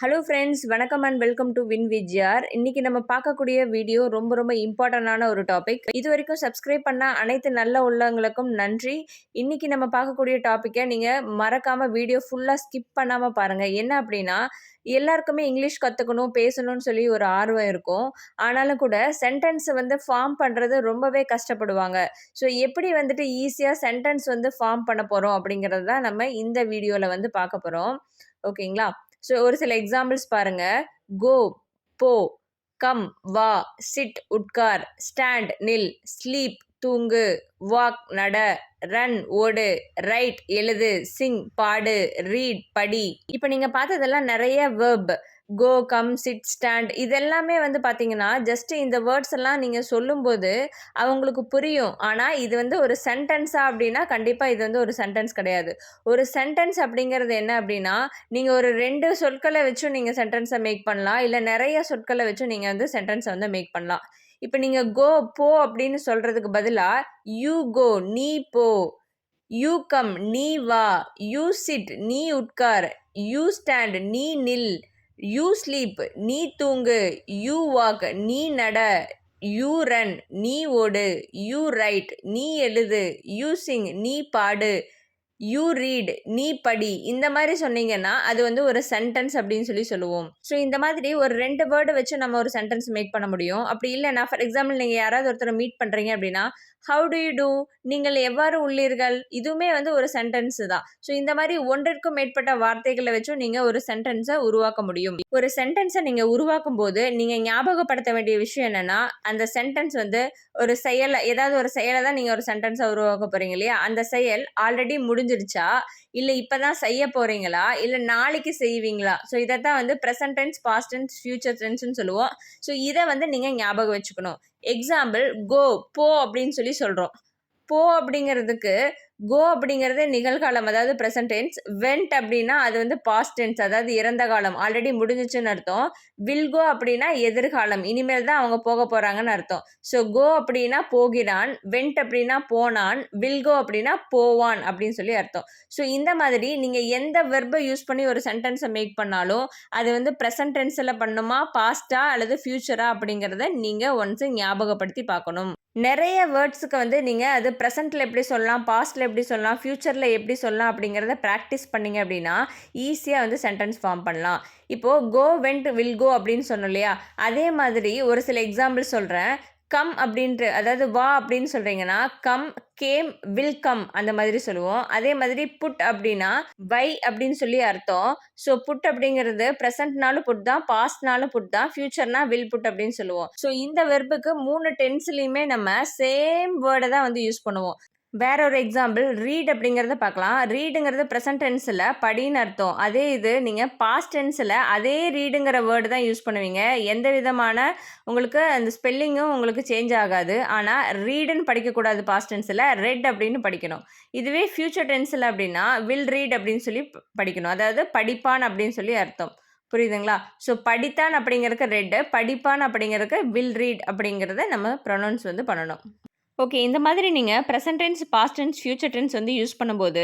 Hello friends, வணக்கம் and welcome to win VGR. இன்னைக்கு நம்ம பார்க்கக்கூடிய வீடியோ ரொம்ப இம்பார்ட்டண்டான ஒரு டாபிக். இது வரைக்கும் சப்ஸ்கிரைப் பண்ண அனைத்து நல்ல உள்ளவங்களுக்கும் நன்றி. இன்னைக்கு நம்ம பார்க்கக்கூடிய டாப்பிக்கை நீங்கள் மறக்காம வீடியோ ஃபுல்லாக ஸ்கிப் பண்ணாமல் பாருங்கள். என்ன அப்படின்னா, எல்லாருக்குமே இங்கிலீஷ் கற்றுக்கணும், பேசணும்னு சொல்லி ஒரு ஆர்வம் இருக்கும். ஆனாலும் கூட சென்டென்ஸை ஃபார்ம் பண்ணுறது ரொம்பவே கஷ்டப்படுவாங்க. ஸோ எப்படி ஈஸியாக சென்டென்ஸ் ஃபார்ம் பண்ண போகிறோம் அப்படிங்கிறது தான் நம்ம இந்த வீடியோவில் பார்க்க போகிறோம். ஓகேங்களா? ஸோ ஒரு சில எக்ஸாம்பிள்ஸ் பாருங்க. கோ, போ, கம், வா, சிட், உட்கார், ஸ்டாண்ட், நில், ஸ்லீப், தூங்கு, வாக், நட, ரன், ஓடு, ரைட், எழுது, சிங், பாடு, ரீட், படி. இப்போ நீங்க பார்த்ததெல்லாம் நிறைய வெர்ப். கோ, கம், சிட், ஸ்டாண்ட் இதெல்லாமே பார்த்தீங்கன்னா ஜஸ்ட் இந்த வேர்ட்ஸ் எல்லாம் நீங்கள் சொல்லும்போது அவங்களுக்கு புரியும். ஆனால் இது ஒரு சென்டென்ஸா அப்படின்னா கண்டிப்பாக இது ஒரு சென்டென்ஸ் கிடையாது. ஒரு சென்டென்ஸ் அப்படிங்கிறது என்ன அப்படின்னா, நீங்கள் ஒரு 2 சொற்களை வச்சும் நீங்கள் சென்டென்ஸை மேக் பண்ணலாம், இல்லை நிறைய சொற்களை வச்சும் நீங்கள் சென்டென்ஸை மேக் பண்ணலாம். இப்போ நீங்கள் கோ, போ அப்படின்னு சொல்றதுக்கு பதிலாக யூ கோ, நீ போ, யூ கம், நீ வா, யூ சிட், நீ உட்கார், யூ ஸ்டாண்ட், நீ நில், யூ ஸ்லீப், நீ தூங்கு, யூ வாக், நீ நட, யூ ரன், நீ ஓடு, யூ ரைட், நீ எழுது, யூ சிங், நீ பாடு, யூ ரீட், நீ படி. இந்த மாதிரி சொன்னீங்கன்னா அது ஒரு சென்டென்ஸ் அப்படின்னு சொல்லுவோம். ஸோ இந்த மாதிரி ஒரு 2 வேர்டு வச்சு நம்ம ஒரு சென்டென்ஸ் மேக் பண்ண முடியும். அப்படி இல்லைன்னா ஃபார் எக்ஸாம்பிள் நீங்கள் யாராவது ஒருத்தரை மீட் பண்ணுறீங்க அப்படின்னா, ஹவு டு யூ டூ, நீங்கள் எவ்வாறு உள்ளீர்கள், இதுவுமே ஒரு சென்டென்ஸ் தான். ஸோ இந்த மாதிரி ஒன்றிற்கும் மேற்பட்ட வார்த்தைகளை வச்சும் நீங்கள் ஒரு சென்டென்ஸை உருவாக்க முடியும். ஒரு சென்டென்ஸை நீங்கள் உருவாக்கும் போது நீங்கள் ஞாபகப்படுத்த வேண்டிய விஷயம் என்னன்னா, அந்த சென்டென்ஸ் ஒரு செயலை, ஏதாவது ஒரு செயலை தான் நீங்கள் ஒரு சென்டென்ஸை உருவாக்க போறீங்க இல்லையா? அந்த செயல் ஆல்ரெடி முடிஞ்சிருச்சா, இல்லை இப்போ தான் செய்ய போறீங்களா, இல்லை நாளைக்கு செய்வீங்களா? ஸோ இதைத்தான் present tense, past tense, future டென்ஸ்னு சொல்லுவோம். ஸோ இதை நீங்கள் ஞாபகம் வச்சுக்கணும். எக்ஸாம்பிள், கோ, போ அப்படின்னு சொல்கிறோம். போ அப்படிங்கிறதுக்கு கோ அப்படிங்கிறது நிகழ்காலம், அதாவது ப்ரெசன்ட் டென்ஸ். வெண்ட் அப்படின்னா அது பாஸ்ட் டென்ஸ், அதாவது இறந்த காலம், ஆல்ரெடி முடிஞ்சிச்சுன்னு அர்த்தம். வில் கோ அப்படின்னா எதிர்காலம், இனிமேல் தான் அவங்க போக போகிறாங்கன்னு அர்த்தம். ஸோ கோ அப்படின்னா போகிறான், வெண்ட் அப்படின்னா போனான், வில் கோ அப்படின்னா போவான் அப்படின்னு சொல்லி அர்த்தம். ஸோ இந்த மாதிரி நீங்கள் எந்த வெர்பை யூஸ் பண்ணி ஒரு சென்டென்ஸை மேக் பண்ணாலும் அது ப்ரெசன்ட் டென்ஸில் பண்ணுமா, பாஸ்டா அல்லது ஃபியூச்சரா அப்படிங்கிறத நீங்கள் ஒன்ஸ் ஞாபகப்படுத்தி பார்க்கணும். நிறைய வேர்ட்ஸுக்கு நீங்கள் அது ப்ரெசென்ட்டில் எப்படி சொல்லலாம், பாஸ்ட்டில் எப்படி சொல்லலாம், ஃப்யூச்சரில் எப்படி சொல்லலாம் அப்படிங்கிறத ப்ராக்டிஸ் பண்ணிங்க அப்படின்னா ஈஸியாக சென்டென்ஸ் ஃபார்ம் பண்ணலாம். இப்போது கோ, வெண்ட், வில் கோ அப்படின்னு சொன்னோம் இல்லையா? அதே மாதிரி ஒரு சில எக்ஸாம்பிள் சொல்கிறேன். கம் அப்படின்ட்டு, அதாவது வா அப்படின்னு சொல்கிறீங்கன்னா கம், கேம், வில் கம் அந்த மாதிரி சொல்லுவோம். அதே மாதிரி புட் அப்படின்னா வை அப்படின்னு சொல்லி அர்த்தம். ஸோ புட் அப்படிங்கிறது ப்ரெசன்ட்னாலும் புட் தான், பாஸ்ட்னாலும் புட் தான், ஃபியூச்சர்னா வில் புட் அப்படின்னு சொல்லுவோம். ஸோ இந்த வெர்புக்கு 3 டென்ஸ்லையுமே நம்ம சேம் வேர்டை தான் யூஸ் பண்ணுவோம். வேற ஒரு எக்ஸாம்பிள், ரீட் அப்படிங்கிறத பார்க்கலாம். ரீடுங்கிறது ப்ரெசன்ட் டென்ஸில் படின்னு அர்த்தம். அதே இது நீங்கள் பாஸ்ட் டென்ஸில் அதே ரீடுங்கிற வேர்டு தான் யூஸ் பண்ணுவீங்க. எந்த விதமான உங்களுக்கு அந்த ஸ்பெல்லிங்கும் உங்களுக்கு சேஞ்ச் ஆகாது. ஆனால் ரீடுன்னு படிக்கக்கூடாது பாஸ்ட் டென்ஸில், ரெட் அப்படின்னு படிக்கணும். இதுவே ஃபியூச்சர் டென்ஸில் அப்படின்னா வில் ரீட் அப்படின்னு சொல்லி படிக்கணும். அதாவது படிப்பான் அப்படின்னு சொல்லி அர்த்தம். புரியுதுங்களா? ஸோ படித்தான் அப்படிங்கிறதுக்கு ரெட்டு, படிப்பான் அப்படிங்கிறதுக்கு வில் ரீட் அப்படிங்கிறத நம்ம ப்ரொனவுன்ஸ் பண்ணணும். ஓகே, இந்த மாதிரி நீங்கள் present tense, past tense, future tense use பண்ணும்போது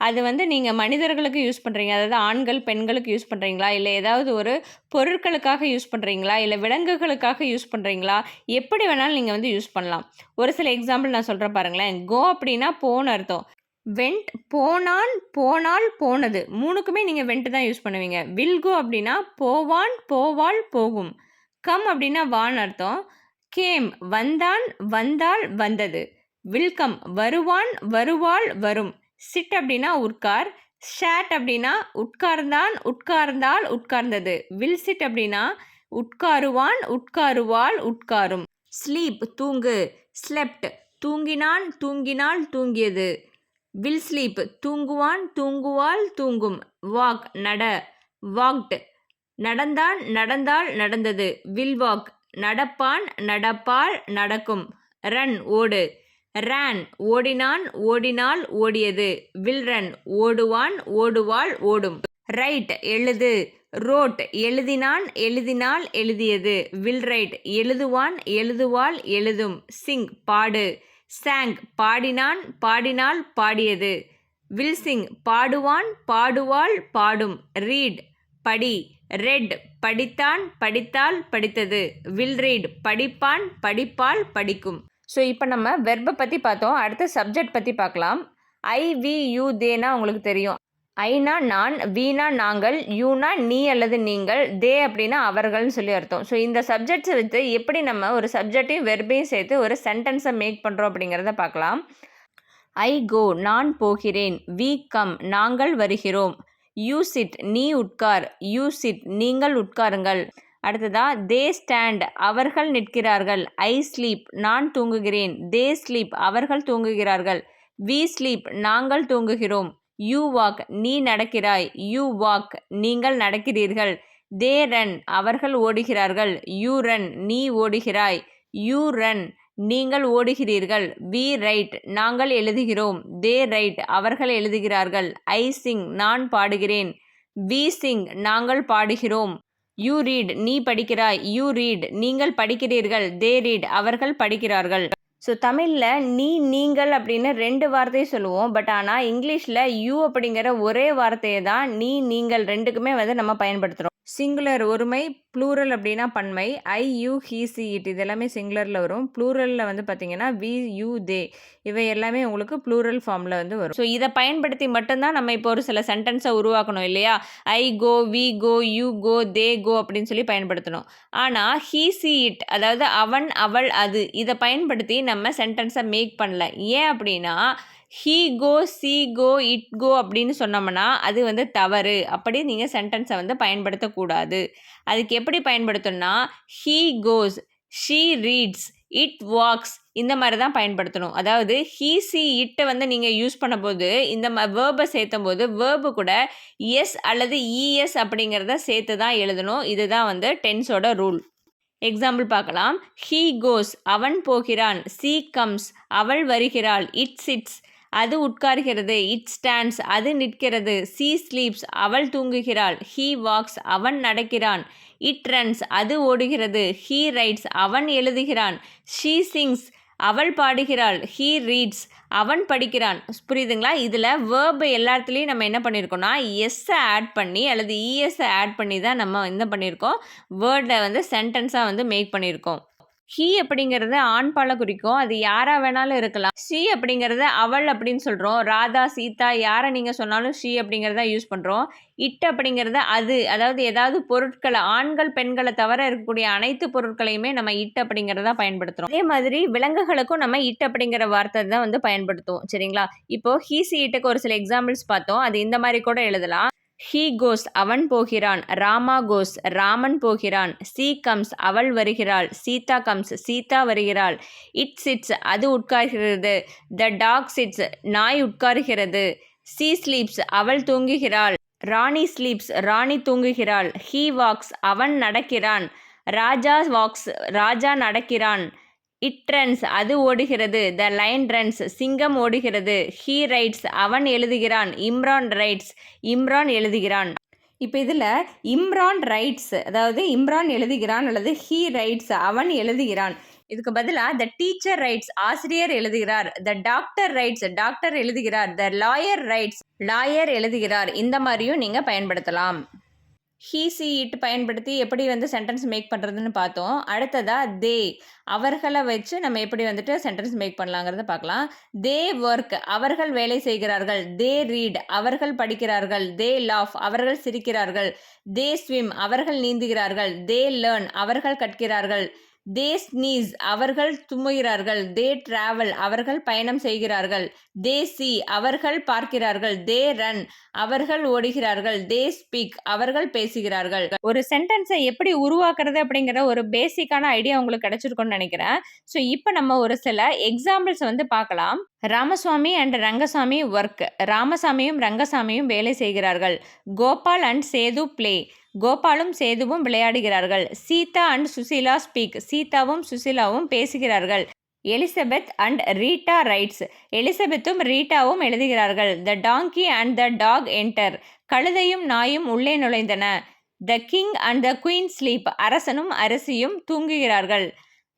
அது நீங்கள் மனிதர்களுக்கு யூஸ் பண்ணுறீங்க, அதாவது ஆண்கள், பெண்களுக்கு யூஸ் பண்ணுறீங்களா, இல்லை ஏதாவது ஒரு பொருட்களுக்காக யூஸ் பண்ணுறீங்களா, இல்லை விலங்குகளுக்காக யூஸ் பண்ணுறீங்களா, எப்படி வேணாலும் நீங்கள் யூஸ் பண்ணலாம். ஒரு சில எக்ஸாம்பிள் நான் சொல்கிறேன் பாருங்களேன். கோ அப்படின்னா போன்னு அர்த்தம். வெண்ட் போனான், போனால், போனது, 3க்குமே நீங்கள் வெண்ட் தான் யூஸ் பண்ணுவீங்க. வில் கோ அப்படின்னா போவான், போவாள், போகும். கம் அப்படின்னா வான்னு அர்த்தம். கேம் வந்தான், வந்தாள், வந்தது. வில்கம் வருவான், வருவாள், வரும். சிட் அப்படின்னா உட்கார். ஷேட் அப்படின்னா உட்கார்ந்தான், உட்கார்ந்தாள், உட்கார்ந்தது. வில் சிட் அப்படின்னா உட்காருவான், உட்காருவாள், உட்காரும். ஸ்லீப் தூங்கு. ஸ்லெப்ட் தூங்கினான், தூங்கினாள், தூங்கியது. வில் ஸ்லீப் தூங்குவான், தூங்குவாள், தூங்கும். வாக் நட. வாக்ட் நடந்தான், நடந்தாள், நடந்தது. வில் வாக் நடப்பான், நடப்பாள், நடக்கும். ரன் ஓடு. ரேன் ஓடினான், ஓடினாள், ஓடியது. வில் ரன் ஓடுவான், ஓடுவாள், ஓடும். ரைட் எழுது. ரோட் எழுதினான், எழுதினாள், எழுதியது. வில் ரைட் எழுதுவான், எழுதுவாள், எழுதும். சிங் பாடு. சாங் பாடினான், பாடினாள், பாடியது. வில் சிங் பாடுவான், பாடுவாள், பாடும். ரீட் படி. ரெட் படித்தான், படித்தால், படித்தது. வில் ரீட் படிப்பான், படிப்பால், படிக்கும். ஸோ இப்போ நம்ம வெர்பை பற்றி பார்த்தோம். அடுத்து சப்ஜெக்ட் பற்றி பார்க்கலாம். ஐ, வி, யூ, தேனா உங்களுக்கு தெரியும். ஐனா நான், வீணா நாங்கள், யூனா நீ அல்லது நீங்கள், தே அப்படின்னா அவர்கள்னு சொல்லி அர்த்தம். ஸோ இந்த சப்ஜெக்ட்ஸை வச்சு எப்படி நம்ம ஒரு சப்ஜெக்டையும் வெர்பையும் சேர்த்து ஒரு சென்டென்ஸை மேக் பண்ணுறோம் அப்படிங்கிறத பார்க்கலாம். ஐ கோ நான் போகிறேன். வி கம் நாங்கள் வருகிறோம். யூ சிட் நீ உட்கார். யூ சிட் நீங்கள் உட்காருங்கள். அடுத்ததா தே ஸ்டாண்ட் அவர்கள் நிற்கிறார்கள். ஐ ஸ்லீப் நான் தூங்குகிறேன். தே ஸ்லீப் அவர்கள் தூங்குகிறார்கள். வி ஸ்லீப் நாங்கள் தூங்குகிறோம். யூ வாக் நீ நடக்கிறாய். யூ வாக் நீங்கள் நடக்கிறீர்கள். தே ரன் அவர்கள் ஓடுகிறார்கள். யூ ரன் நீ ஓடுகிறாய். யூ ரன் நீங்கள் ஓடுகிறீர்கள். வி ரைட் நாங்கள் எழுதுகிறோம். தே ரைட் அவர்கள் எழுதுகிறார்கள். ஐ சிங் நான் பாடுகிறேன். வி சிங் நாங்கள் பாடுகிறோம். யூ ரீட் நீ படிக்கிறாய். யூ ரீட் நீங்கள் படிக்கிறீர்கள். தே ரீட் அவர்கள் படிக்கிறார்கள். ஸோ தமிழில் நீ நீங்கள் அப்படின்னு 2 வார்த்தையை சொல்லுவோம். பட் ஆனால் இங்கிலீஷில் யூ அப்படிங்கிற ஒரே வார்த்தையை தான் நீ நீங்கள் ரெண்டுக்குமே வந்து நம்ம பயன்படுத்துகிறோம். சிங்குலர் ஒருமை, ப்ளூரல் அப்படின்னா பன்மை. ஐ, யூ, ஹீ, சி, இட் இது எல்லாமே சிங்குலரில் வரும். ப்ளூரலில் வந்து பார்த்திங்கன்னா வி, யூ, தே இவை எல்லாமே உங்களுக்கு ப்ளூரல் ஃபார்மில் வந்து வரும். ஸோ இதை பயன்படுத்தி மட்டும்தான் நம்ம இப்போ ஒரு சில சென்டென்ஸை உருவாக்கணும் இல்லையா? ஐ கோ, வி கோ, யூ கோ, தே கோ அப்படின்னு சொல்லி பயன்படுத்தணும். ஆனால் ஹீ, சி, இட் அதாவது அவன், அவள், அது இதை பயன்படுத்தி நம்ம சென்டென்ஸை மேக் பண்ணல. ஏன் அப்படின்னா he go, she go, it go அப்படின்னு சொன்னோம்னா அது வந்து தவறு. அப்படி நீங்கள் சென்டென்ஸை வந்து பயன்படுத்தக்கூடாது. அதுக்கு எப்படி பயன்படுத்தணும்னா he goes, she reads, it walks இந்த மாதிரி தான் பயன்படுத்தணும். அதாவது ஹீ, சி, இட்டை வந்து நீங்கள் யூஸ் பண்ணும்போது இந்த வேர்பை சேர்த்தும் போது வேர்பு கூட எஸ் அல்லது இஎஸ் அப்படிங்கிறத சேர்த்து தான் எழுதணும். இதுதான் வந்து டென்ஸோட ரூல். எக்ஸாம்பிள் பார்க்கலாம். ஹீ கோஸ் அவன் போகிறான். சி கம்ஸ் அவள் வருகிறாள். இட் சிட்ஸ் அது உட்கார்கிறது. இட் ஸ்டாண்ட்ஸ் அது நிற்கிறது. சி ஸ்லீப்ஸ் அவள் தூங்குகிறாள். ஹீ வாக்ஸ் அவன் நடக்கிறான். இட் ரன்ஸ் அது ஓடுகிறது. ஹீ ரைட்ஸ் அவன் எழுதுகிறான். ஷீ சிங்ஸ் அவள் பாடுகிறாள். ஹீ ரீட்ஸ் அவன் படிக்கிறான். புரியுதுங்களா? இதில் வேர்பு எல்லாத்துலேயும் நம்ம என்ன பண்ணியிருக்கோம்னா எஸ்ஸை ஆட் பண்ணி அல்லது இஎஸ்ஸை ஆட் பண்ணி தான் நம்ம என்ன பண்ணியிருக்கோம் வேர்டை வந்து சென்டென்ஸாக வந்து மேக் பண்ணியிருக்கோம். ஹீ அப்படிங்கிறது ஆண் பாலை குறிக்கும். அது யாரா வேணாலும் இருக்கலாம். ஷீ அப்படிங்கிறது அவள் அப்படின்னு சொல்கிறோம். ராதா, சீதா யாரை நீங்கள் சொன்னாலும் ஷீ அப்படிங்கிறத யூஸ் பண்ணுறோம். இட் அப்படிங்கிறது அது அதாவது ஏதாவது பொருட்களை ஆண்கள் பெண்களை தவிர இருக்கக்கூடிய அனைத்து பொருட்களையுமே நம்ம இட் அப்படிங்கிறத பயன்படுத்துகிறோம். அதே மாதிரி விலங்குகளுக்கும் நம்ம இட் அப்படிங்கிற வார்த்தை தான் வந்து பயன்படுத்துவோம். சரிங்களா? இப்போ ஹீ, சி, இட்டுக்கு ஒரு சில எக்ஸாம்பிள்ஸ் பார்த்தோம். அது இந்த மாதிரி கூட எழுதலாம். ஹீ கோஸ் அவன் போகிறான். ராமா கோஸ் ராமன் போகிறான். சி கம்ஸ் அவள் வருகிறாள். சீதா கம்ஸ் சீதா வருகிறாள். இட் சிட்ஸ் அது உட்கார்கிறது. த டாக் சிட்ஸ் நாய் உட்காருகிறது. சி ஸ்லீப்ஸ் அவள் தூங்குகிறாள். ராணி ஸ்லீப்ஸ் ராணி தூங்குகிறாள். ஹீ வாக்ஸ் அவன் நடக்கிறான். ராஜா வாக்ஸ் ராஜா நடக்கிறான். இட் ரன்ஸ் அது ஓடுகிறது. த லைன் ரன்ஸ் சிங்கம் ஓடுகிறது. ஹீ ரைட்ஸ் அவன் எழுதுகிறான். இம்ரான் ரைட்ஸ் இம்ரான் எழுதுகிறான். இப்போ இதில் இம்ரான் ரைட்ஸ் அதாவது இம்ரான் எழுதுகிறான் அல்லது ஹீ ரைட்ஸ் அவன் எழுதுகிறான். இதுக்கு பதிலாக த டீச்சர் ரைட்ஸ் ஆசிரியர் எழுதுகிறார். த டாக்டர் ரைட்ஸ் டாக்டர் எழுதுகிறார். த லாயர் ரைட்ஸ் லாயர் எழுதுகிறார். இந்த மாதிரியும் நீங்கள் பயன்படுத்தலாம். ஹீ, சி, இட் பயன்படுத்தி எப்படி வந்து சென்டென்ஸ் மேக் பண்ணுறதுன்னு பார்த்தோம். அடுத்ததாக தே அவர்களை வச்சு நம்ம எப்படி வந்துட்டு சென்டென்ஸ் மேக் பண்ணலாங்கிறத பார்க்கலாம். தே ஒர்க் அவர்கள் வேலை செய்கிறார்கள். தே ரீட் அவர்கள் படிக்கிறார்கள். தே லாஃப் அவர்கள் சிரிக்கிறார்கள். தே ஸ்விம் அவர்கள் நீந்துகிறார்கள். தே லேர்ன் அவர்கள் கற்கிறார்கள். தே ஸ்னீஸ் அவர்கள் தும்முகிறார்கள். தே டிராவல் அவர்கள் பயணம் செய்கிறார்கள். தே சி அவர்கள் பார்க்கிறார்கள். தே ரன் அவர்கள் ஓடுகிறார்கள். தே ஸ்பீக் அவர்கள் பேசுகிறார்கள். ஒரு சென்டென்ஸை எப்படி உருவாக்குறது அப்படிங்கிற ஒரு பேசிக்கான ஐடியா உங்களுக்கு கிடைச்சிருக்கும்னு நினைக்கிறேன். ஸோ இப்போ நம்ம ஒரு சில எக்ஸாம்பிள்ஸ் வந்து பார்க்கலாம். ராமசுவாமி அண்ட் ரங்கசாமி ஒர்க் ராமசாமியும் ரங்கசாமியும் வேலை செய்கிறார்கள். கோபால் அண்ட் சேது பிளே கோபாலும் சேதுவும் விளையாடுகிறார்கள். சீதா அண்ட் சுசீலா ஸ்பீக் சீதாவும் சுசீலாவும் பேசுகிறார்கள். எலிசபெத் அண்ட் ரீட்டா ரைட்ஸ் எலிசபெத்தும் ரீட்டாவும் எழுதுகிறார்கள். The donkey and the dog enter கழுதையும் நாயும் உள்ளே நுழைந்தன. The king and the queen sleep அரசனும் அரசியும் தூங்குகிறார்கள்.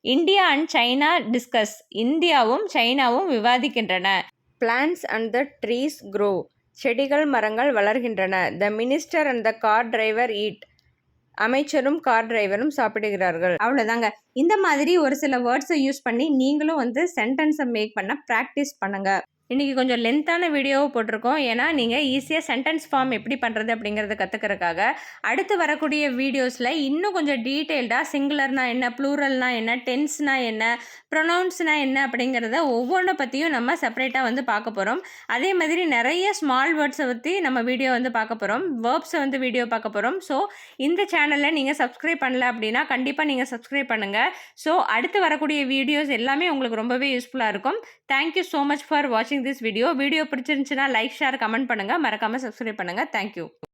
இந்தியா அண்ட் சைனா டிஸ்கஸ் இந்தியாவும் சைனாவும் விவாதிக்கின்றன. Plants and the trees grow செடிகள் மரங்கள் வளர்கின்றன. The minister and the car driver eat அமைச்சரும் கார் டிரைவரும் சாப்பிடுகிறார்கள். அவ்வளோதாங்க. இந்த மாதிரி ஒரு சில வேர்ட்ஸை யூஸ் பண்ணி நீங்களும் வந்து சென்டென்ஸை மேக் பண்ண ப்ராக்டிஸ் பண்ணுங்க. இன்றைக்கி கொஞ்சம் லென்த்தான வீடியோவும் போட்டிருக்கோம். ஏன்னா நீங்கள் ஈஸியாக சென்டென்ஸ் ஃபார்ம் எப்படி பண்ணுறது அப்படிங்கிறத கற்றுக்கிறதுக்காக. அடுத்து வரக்கூடிய வீடியோஸில் இன்னும் கொஞ்சம் டீட்டெயில்டாக சிங்குலர்னா என்ன, ப்ளூரல்னா என்ன, டென்ஸ்னா என்ன, ப்ரொனவுன்ஸ்னா என்ன அப்படிங்கிறத ஒவ்வொன்றை பற்றியும் நம்ம செப்பரேட்டாக வந்து பார்க்க போகிறோம். அதே மாதிரி நிறைய ஸ்மால் வேர்ட்ஸை பற்றி நம்ம வீடியோ வந்து பார்க்க போகிறோம். வேர்ப்ஸை வந்து வீடியோ பார்க்க போகிறோம். ஸோ இந்த சேனலில் நீங்கள் சப்ஸ்கிரைப் பண்ணல அப்படின்னா கண்டிப்பாக நீங்கள் சப்ஸ்கிரைப் பண்ணுங்கள். ஸோ அடுத்து வரக்கூடிய வீடியோஸ் எல்லாமே உங்களுக்கு ரொம்பவே யூஸ்ஃபுல்லாக இருக்கும். தேங்க்யூ ஸோ மச் ஃபார் வாட்சிங் திஸ் வீடியோ. வீடியோ பிடிச்சிருந்துச்சுன்னா லைக், ஷேர், கமெண்ட் பண்ணுங்கள். மறக்காமல் சப்ஸ்கிரைப் பண்ணுங்கள். தேங்க்யூ.